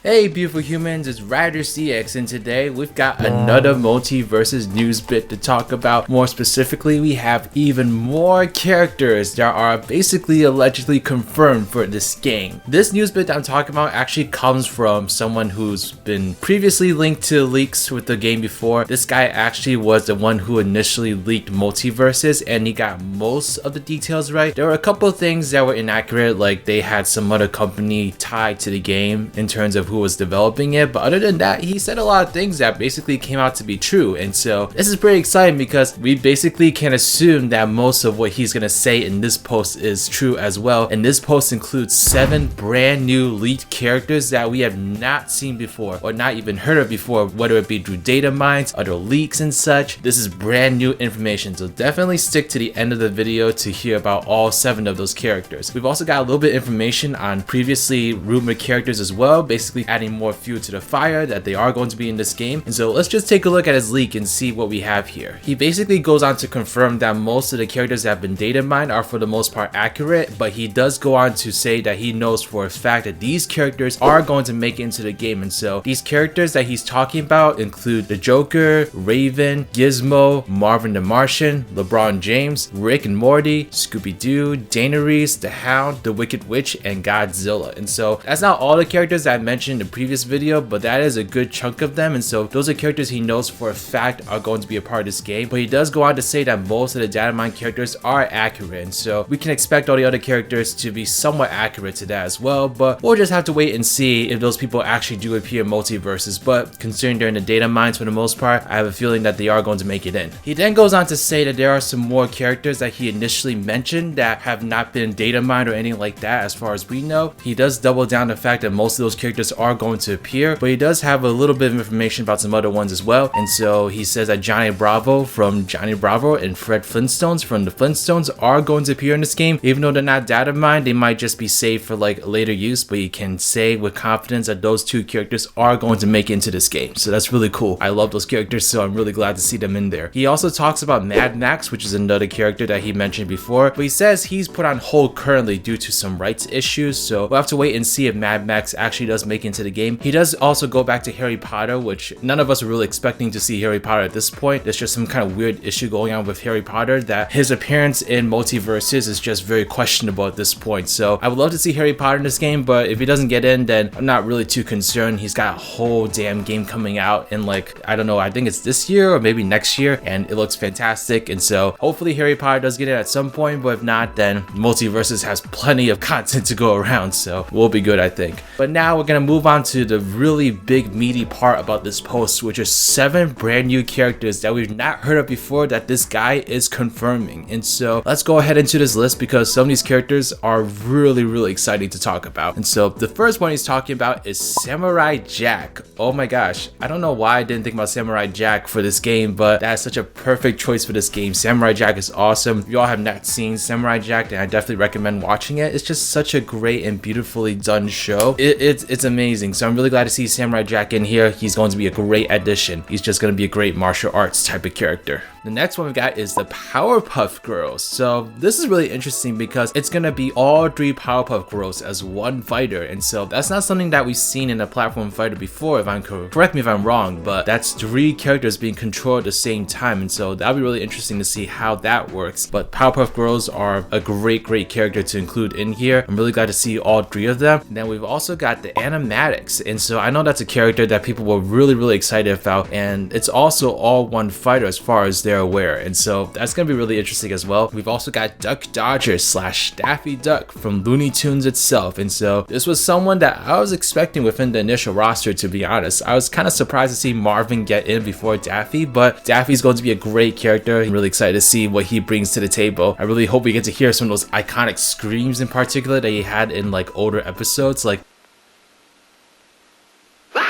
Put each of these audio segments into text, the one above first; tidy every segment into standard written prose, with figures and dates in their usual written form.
Hey beautiful humans, it's RidersDX, and today we've got another multiversus news bit to talk about. More specifically, we have even more characters that are basically allegedly confirmed for this game. This news bit that I'm talking about actually comes from someone who's been previously linked to leaks with the game before. This guy actually was the one who initially leaked Multiversus, and he got most of the details right. There were a couple of things that were inaccurate, like they had some other company tied to the game in terms of who was developing it, but other than that, he said a lot of things that basically came out to be true. And so this is pretty exciting because we basically can assume that most of what he's gonna say in this post is true as well. And this post includes 7 brand new leaked characters that we have not seen before or not even heard of before, whether it be through data mines, other leaks and such. This is brand new information, so definitely stick to the end of the video to hear about all 7 of those characters. We've also got a little bit of information on previously rumored characters as well, basically adding more fuel to the fire that they are going to be in this game. And so let's just take a look at his leak and see what we have here. He basically goes on to confirm that most of the characters that have been data mined are for the most part accurate, but he does go on to say that he knows for a fact that these characters are going to make it into the game. And so these characters that he's talking about include the Joker, Raven, Gizmo, Marvin the Martian, LeBron James, Rick and Morty, Scooby-Doo, Daenerys, the Hound, the Wicked Witch, and Godzilla. And so that's not all the characters that I mentioned in the previous video, but that is a good chunk of them. And so those are characters he knows for a fact are going to be a part of this game. But he does go on to say that most of the data mine characters are accurate, and so we can expect all the other characters to be somewhat accurate to that as well. But we'll just have to wait and see if those people actually do appear in Multiversus. But considering they're in the data mines for the most part, I have a feeling that they are going to make it in. He then goes on to say that there are some more characters that he initially mentioned that have not been data mined or anything like that as far as we know. He does double down the fact that most of those characters are going to appear, but he does have a little bit of information about some other ones as well. And so he says that Johnny Bravo from Johnny Bravo and Fred Flintstones from the Flintstones are going to appear in this game. Even though they're not data mined, they might just be saved for like later use, but he can say with confidence that those 2 characters are going to make it into this game. So that's really cool. I love those characters, so I'm really glad to see them in there. He also talks about Mad Max, which is another character that he mentioned before, but he says he's put on hold currently due to some rights issues, so we'll have to wait and see if Mad Max actually does make it into the game. He does also go back to Harry Potter, which none of us are really expecting to see Harry Potter at this point. There's just some kind of weird issue going on with Harry Potter that his appearance in Multiversus is just very questionable at this point. So I would love to see Harry Potter in this game, but if he doesn't get in, then I'm not really too concerned. He's got a whole damn game coming out in like, I don't know, I think it's this year or maybe next year, and it looks fantastic. And so hopefully Harry Potter does get in at some point, but if not, then Multiversus has plenty of content to go around, so we'll be good, I think. But now we're gonna move on to the really big meaty part about this post, which are 7 brand new characters that we've not heard of before that this guy is confirming. And so let's go ahead into this list because some of these characters are really exciting to talk about. And so the first one he's talking about is Samurai Jack. Oh my gosh, I don't know why I didn't think about Samurai Jack for this game, but that's such a perfect choice for this game. Samurai Jack is awesome. If y'all have not seen Samurai Jack, then I definitely recommend watching it. It's just such a great and beautifully done show. It's amazing. So I'm really glad to see Samurai Jack in here. He's going to be a great addition. He's just going to be a great martial arts type of character. The next one we got is the Powerpuff Girls. So this is really interesting because it's going to be all 3 Powerpuff Girls as one fighter. And so that's not something that we've seen in a platform fighter before, if I'm correct me if I'm wrong, but that's 3 characters being controlled at the same time. And so that'll be really interesting to see how that works. But Powerpuff Girls are a great character to include in here. I'm really glad to see all 3 of them. And then we've also got the Animatics. And so I know that's a character that people were really excited about. And it's also all one fighter as far as they're aware. And so that's going to be really interesting as well. We've also got Duck Dodger / Daffy Duck from Looney Tunes itself. And so this was someone that I was expecting within the initial roster, to be honest. I was kind of surprised to see Marvin get in before Daffy, but Daffy's going to be a great character. I'm really excited to see what he brings to the table. I really hope we get to hear some of those iconic screams in particular that he had in like older episodes, like And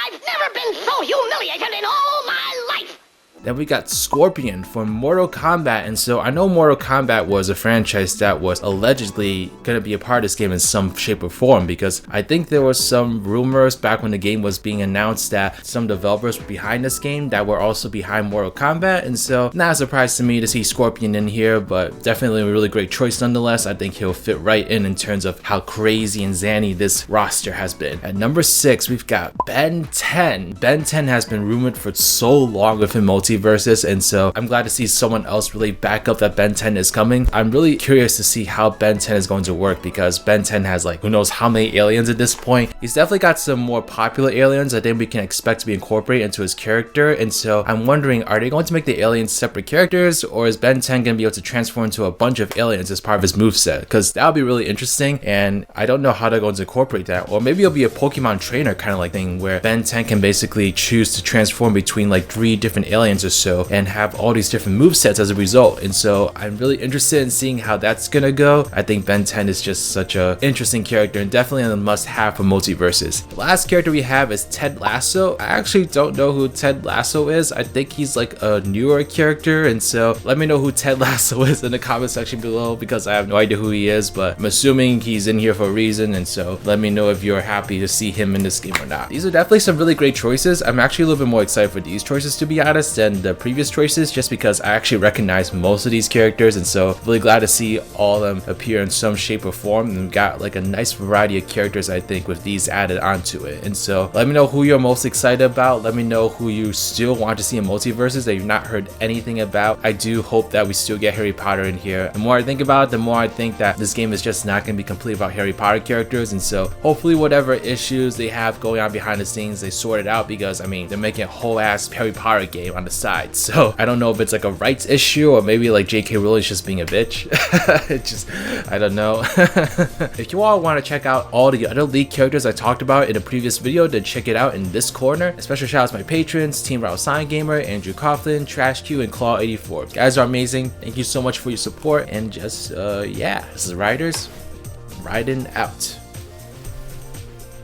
I've never been so humiliated in all my life. Then we got Scorpion from Mortal Kombat, and so I know Mortal Kombat was a franchise that was allegedly gonna be a part of this game in some shape or form, because I think there was some rumors back when the game was being announced that some developers were behind this game that were also behind Mortal Kombat, and so not a surprise to me to see Scorpion in here, but definitely a really great choice nonetheless. I think he'll fit right in terms of how crazy and zany this roster has been. At number 6, we've got Ben 10. Ben 10 has been rumored for so long within Multiversus, and so I'm glad to see someone else really back up that Ben 10 is coming. I'm really curious to see how Ben 10 is going to work, because Ben 10 has like who knows how many aliens at this point. He's definitely got some more popular aliens I think we can expect to be incorporated into his character, and so I'm wondering, are they going to make the aliens separate characters, or is Ben 10 going to be able to transform into a bunch of aliens as part of his moveset? Because that would be really interesting, and I don't know how they're going to incorporate that. Or maybe it'll be a Pokemon trainer kind of like thing where Ben 10 can basically choose to transform between like 3 different aliens or so and have all these different movesets as a result. And so I'm really interested in seeing how that's gonna go. I think Ben 10 is just such a interesting character and definitely a must-have for Multiversus. The last character we have is Ted Lasso. I actually don't know who Ted Lasso is. I think he's like a newer character, and so let me know who Ted Lasso is in the comment section below, because I have no idea who he is, but I'm assuming he's in here for a reason, and so let me know if you're happy to see him in this game or not. These are definitely some really great choices. I'm actually a little bit more excited for these choices, to be honest, than the previous choices, just because I actually recognize most of these characters, and so really glad to see all of them appear in some shape or form, and we've got like a nice variety of characters I think with these added onto it. And so let me know who you're most excited about. Let me know who you still want to see in Multiversus that you've not heard anything about. I do hope that we still get Harry Potter in here. The more I think about it, the more I think that this game is just not going to be complete about Harry Potter characters, and so hopefully whatever issues they have going on behind the scenes, they sort it out, because I mean, they're making a whole ass Harry Potter game on the side, so I don't know if it's like a rights issue or maybe like J.K. Rowling's just being a bitch. It just, I don't know. If you all want to check out all the other leaked characters I talked about in a previous video, then check it out in this corner. A special shout out to my patrons, Team Route Sign Gamer, Andrew Coughlin, Trash Q, and Claw84. You guys are amazing. Thank you so much for your support, and just yeah, this is Riders riding out.